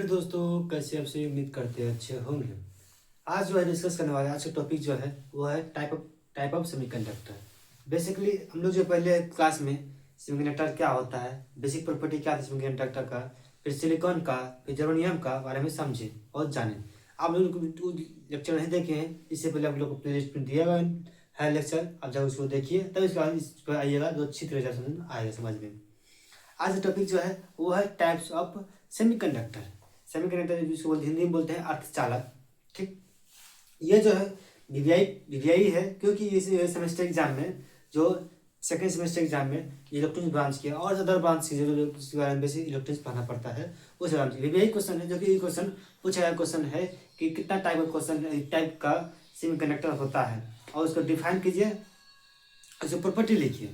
दोस्तों, कैसे आपसे उम्मीद करते हैं अच्छे होंगे। आज जो है डिस्कस करने वाले आज का टॉपिक जो है वो है टाइप ऑफ सेमीकंडक्टर। बेसिकली हम लोग जो पहले क्लास में सेमीकंडक्टर क्या होता है, बेसिक प्रॉपर्टी क्या थी सेमीकंडक्टर का, फिर सिलिकॉन का, फिर जर्मेनियम का बारे में समझे और जाने। आप लोग लेक्चर नहीं देखे हैं, इससे पहले आप लोग को प्ले लिस्ट में दिया गया है लेक्चर, आप जब उसको देखिए तब इसके बाद इस पर आइएगा तो अच्छी तरह से आएगा समझ में। आज का टॉपिक जो है वो है टाइप्स ऑफ सेमीकंडक्टर। सेमीकंडक्टर जिसको बोलते हिंदी में बोलते हैं अर्धचालक। ठीक, ये जो है वीवीआई है, क्योंकि इस सेमेस्टर एग्जाम में जो सेकेंड सेमेस्टर एग्जाम में इलेक्ट्रॉनिक्स ब्रांच किया और अदर ब्रांच की जो जिसके बारे में बेसिक इलेक्ट्रॉनिक्स पढ़ना पड़ता है उस ब्रांच की वीवीआई क्वेश्चन है, जो कि क्वेश्चन पूछा गया क्वेश्चन है कि कितना टाइप का क्वेश्चन टाइप का सेमीकंडक्टर होता है और उसको डिफाइन कीजिए, उसकी प्रॉपर्टी लिखिए।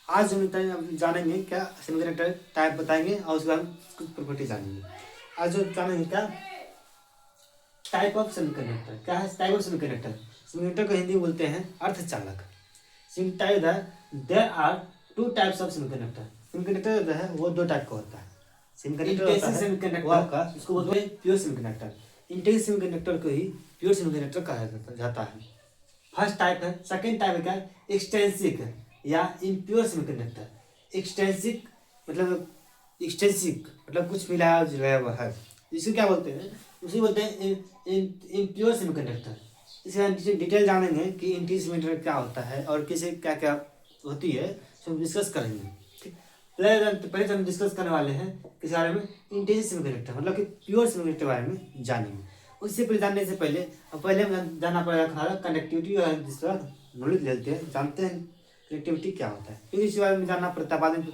आज हम जानेंगे क्या सेमीकंडक्टर टाइप बताएंगे और उसके बाद कुछ प्रॉपर्टी जानेंगे। आज जो जानेंगे क्या टाइप ऑफ सेमीकंडक्टर क्या है। टाइप ऑफ सेमीकंडक्टर, सेमीकंडक्टर को हिंदी में बोलते हैं अर्धचालक। Type there are two types of semiconductor. Semiconductor जो है वो दो टाइप का होता है। सेमीकंडक्टर वो आपका इसको बोलते हैं प्योर सेमीकंडक्टर। इंटेंसिव सेमीकंडक्टर को ही प्योर सेमीकंडक्टर कहा जाता है। फर्स्ट टाइप है। सेकंड टाइप क्या है, एक्सटेंसिव या इम्प्योर सेमीकंडक्टर। एक्सटेंसिव मतलब कुछ मिलाया जुलाया हुआ है, इसे क्या बोलते हैं, उसे बोलते हैं इम्प्योर सेमीकंडक्टर। इसके बाद डिटेल जानेंगे कि इंटेंसिव सेमीकंडक्टर क्या होता है और किसे क्या क्या होती है, तो हम डिस्कस करेंगे। ठीक, पहले हम डिस्कस करने वाले हैं किस बारे में, इंटेंसिव सेमीकंडक्टर मतलब कि प्योर सेमीकंडक्टर के बारे में जानेंगे। उससे पहले जानने से पहले हम जानना पड़ेगा कनेक्टिविटी और जिसका नॉलेज लेते हैं, जानते हैं कनेक्टिविटी क्या होता है, क्योंकि इस बारे में जानना पड़ता है। बाद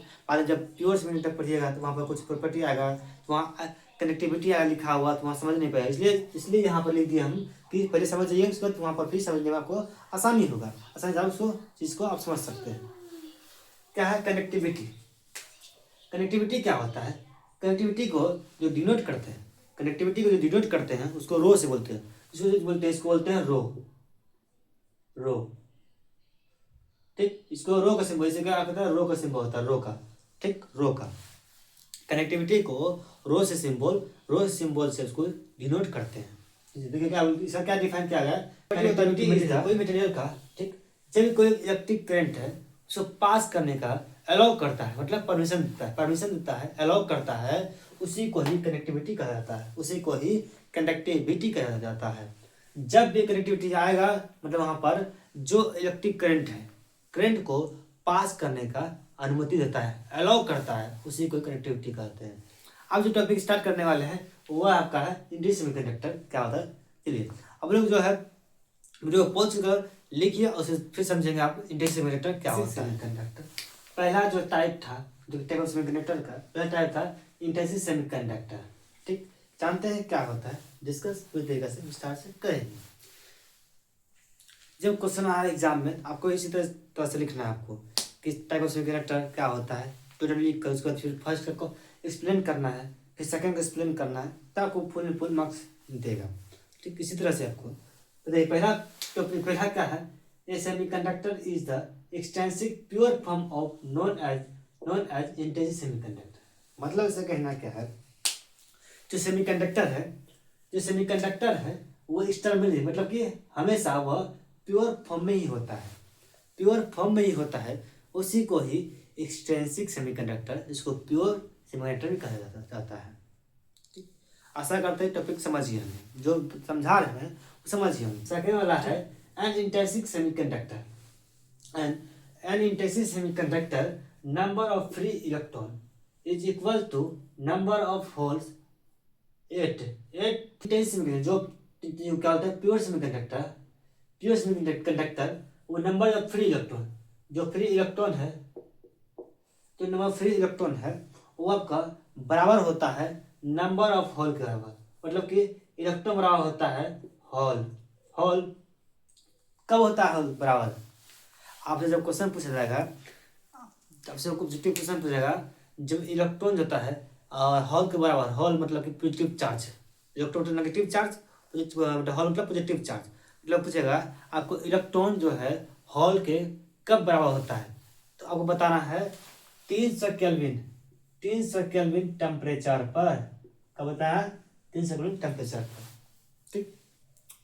जब प्योर सेमीकंडक्टर पढ़िएगा तो वहाँ पर कुछ प्रॉपर्टी आएगा, तो वहाँ कनेक्टिविटी आएगा लिखा हुआ, तो वहाँ समझ नहीं पाएगा। इसलिए यहाँ पर लिख दिए हम कि पहले समझ जाइए, उसके बाद वहाँ पर फिर समझने में आपको आसानी होगा, आसानी से उसको चीज़ को आप समझ सकते हैं। क्या है कनेक्टिविटी। कनेक्टिविटी क्या होता है, कनेक्टिविटी को जो डिनोट करते हैं, कनेक्टिविटी को जो डिनोट करते हैं उसको रो से बोलते हैं। इसको बोलते हैं रो। ठीक, इसको रो का सिंबल, इसे क्या कहते हैं, रो का सिंबल होता है, रो का। ठीक, रो का कनेक्टिविटी को रो से सिंबल से उसको डिनोट करते हैं। देखिए क्या इसका क्या डिफाइन किया गया है, कोई मटेरियल का, ठीक, जब कोई इलेक्ट्रिक करंट है उसको पास करने का अलाउ करता है, मतलब परमिशन देता है, अलाउ करता है, उसी को ही कनेक्टिविटी कहा जाता है, उसी को ही कंडक्टिविटी कहा जाता है। जब भी कनेक्टिविटी आएगा मतलब वहां पर जो इलेक्ट्रिक करंट को पास करने का अनुमति देता है, अलाउ करता है, उसी को कनेक्टिविटी कहते हैं। अब जो टॉपिक स्टार्ट करने वाले हैं वो आपका है इंटेंसिव सेमीकंडक्टर क्या होता है। चलिए अब लोग जो है वीडियो पॉज कर लिखिए और फिर समझेंगे आप इंटेंसिव सेमीकंडक्टर क्या होता है। सेमीकंडक्टर पहला जो टाइप था, जो टाइप ऑफ सेमीकंडक्टर का पहला टाइप था इंटेंसिव सेमीकंडक्टर। ठीक, जानते हैं क्या होता है, डिस्कस पूरी तरीके से विस्तार से करेंगे। जब क्वेश्चन आ रहा है एग्जाम में आपको इसी तरह से लिखना है आपको कि टाइप ऑफ सेमीकंडक्टर क्या होता है, टोटल लिख कर उसके बाद फिर फर्स्ट को एक्सप्लेन करना है, फिर सेकंड को एक्सप्लेन करना है, तब आपको फुल मार्क्स देगा। ठीक, इसी तरह से आपको बताइए। पहला क्या है, a semiconductor is the extensive pure form of known as intensive semiconductor. मतलब इसे कहना क्या है, जो सेमीकंडक्टर है वो एक्सटर्नली मतलब कि हमेशा वह प्योर फॉर्म में ही होता है, उसी को ही एक्सटेंसिव सेमीकंडक्टर, जिसको प्योर सेमीकंडक्टर भी कहा जाता है। ठीक, आशा करते हैं टॉपिक समझिए, हमें जो समझा रहे हैं वो समझिए हम। सेकेंड वाला है an intensive semiconductor. An intensive semiconductor number of free electron is equal to number of holes at intensive. जो क्या होता है प्योर सेमीकंडक्टर वो नंबर ऑफ फ्री इलेक्ट्रॉन, जो फ्री इलेक्ट्रॉन है, तो नंबर ऑफ फ्री इलेक्ट्रॉन है वो आपका बराबर होता है नंबर ऑफ होल के बराबर। मतलब कि इलेक्ट्रॉन बराबर होता है होल कब होता है बराबर, आपसे जब क्वेश्चन पूछा जाएगा, आपसे ऑब्जेक्टिव क्वेश्चन पूछेगा, जब इलेक्ट्रॉन होता है होल के बराबर, होल मतलब कि पॉजिटिव चार्ज, इलेक्ट्रॉन तो नेगेटिव चार्ज, होल मतलब पॉजिटिव चार्ज, मतलब पूछेगा आपको इलेक्ट्रॉन जो है होल के कब बराबर होता है, तो आपको बताना है 300 केल्विन टेम्परेचर पर। कब बताया, इंसर्कुलेट टेम्परेचर पर। ठीक,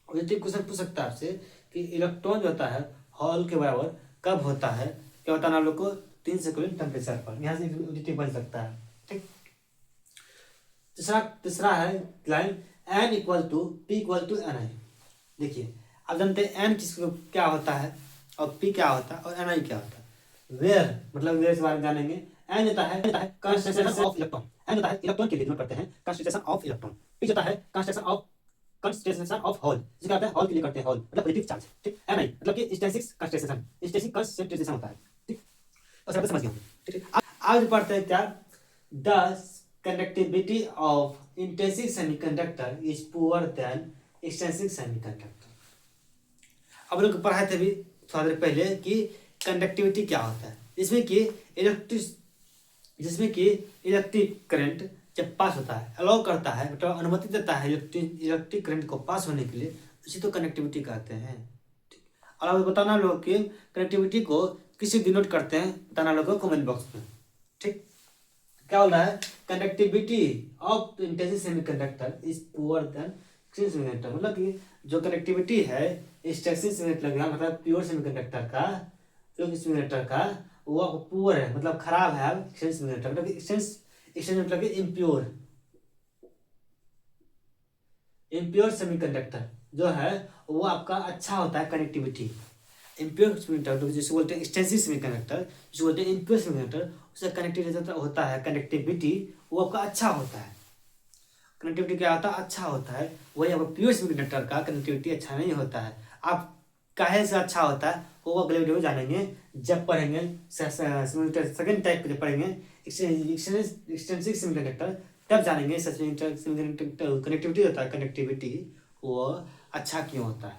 और ये क्वेश्चन पूछ सकता है आपसे कि इलेक्ट्रॉन जो होता है हॉल के बराबर कब होता है, क्या होता है आप लोग को, 3 सर्कुलेट टेम्परेचर पर। यहाँ से एडिटिव बन सकता है। ठीक, तीसरा है line n equal to p equal to ni। देखिए आप जानते हैं n किसको क्या होता है और p क्या होता है और ni क्या होता है। वेयर मतलब वेयर के बारे में जानेंगे। n होता है कंसंट्रेशन ऑफ इलेक्ट्रॉन, n होता है इलेक्ट्रॉन के लिए करते हैं कंसंट्रेशन ऑफ इलेक्ट्रॉन। p होता है कंसंट्रेशन ऑफ होल, जिसका अर्थ है होल के लिए करते हैं, होल मतलब पॉजिटिव चार्ज। ठीक, ni मतलब कि इंस्टेंसिक कंसंट्रेशन होता है। ठीक, और सब समझ गए होंगे। ठीक, आज पढ़ते हैं क्या, the conductivity of intrinsic semiconductor is poor than extrinsic semiconductor। अब लोग पढ़ाए थे भी थोड़ा देर पहले कि कंडक्टिविटी क्या होता है, जिसमें कि इलेक्ट्रिक करंट जब पास होता है, अलाउ करता है मतलब अनुमति देता है इलेक्ट्रिक करंट को पास होने के लिए, उसी तो कनेक्टिविटी कहते हैं। और अब बताना लोग कि कनेक्टिविटी को किसी डिनोट करते हैं, बताना लोग को कमेंट बॉक्स में। ठीक, क्या बोल रहा है, conductivity of intensive semiconductor is poor than extensive semiconductor. मतलब कि जो कनेक्टिविटी है एक्सटेंसिव सेमीकंडक्टर मतलब प्योर सेमीकंडक्टर का, जो सेमीकंडक्टर का वो पुअर है मतलब खराब है एक्सटेंसिव सेमीकंडक्टर मतलब एक्सटेंसिव मतलब इम्प्योर सेमीकंडक्टर जो है वो आपका अच्छा होता है कनेक्टिविटी। इम्प्योर सेमीकंडक्टर जिसको बोलते हैं एक्सटेंसिव सेमीकंडक्टर, जिसको बोलते हैं इम्प्योर सेमीकंडक्टर, उसका कनेक्टिविटी होता है, कनेक्टिविटी वो आपका अच्छा होता है। कनेक्टिविटी क्या होता है, अच्छा होता है। वही आपका प्योर सेमीकंडक्टर का कनेक्टिविटी अच्छा नहीं होता है। आप काहे से अच्छा होता है वो अगले वीडियो में जानेंगे, जब पढ़ेंगे सेकेंड टाइप जब पढ़ेंगे एक्सटेंसिव सेमीकंडक्टर, तब जानेंगे सेमीकंडक्टर कनेक्टिविटी होता है, कनेक्टिविटी वो अच्छा क्यों होता है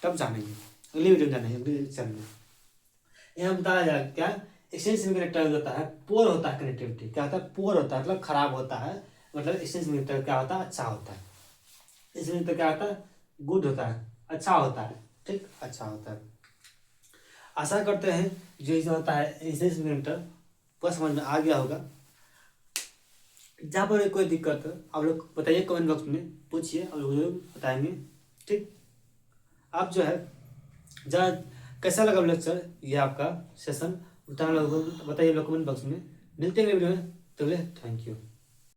तब जानेंगे, अगली वीडियो में जानेंगे, अगले लेक्चर में। यहाँ बताया जाएगा क्या, एक्सटेंसिव सेमीकंडक्टर होता है पोर होता है, कनेक्टिविटी क्या होता है, पोर होता है मतलब खराब होता है, मतलब एक्सटेंसिव सेमीकंडक्टर क्या होता है, अच्छा होता है। इसमें तो क्या होता है, गुड होता है, अच्छा होता है। ठीक, अच्छा होता है। आशा करते हैं जो इसमें होता है एक्सटेंसिव सेमीकंडक्टर पूरा समझ में आ गया होगा। जहाँ पर कोई दिक्कत है आप लोग बताइए, कमेंट बॉक्स में पूछिए और लोग बताएंगे। ठीक, आप जो है जरा कैसा लगा लेक्चर, ये आपका सेशन बताना लोगों को बताइए कमेंट बॉक्स में। मिलते हैं वीडियो में, तो थैंक यू।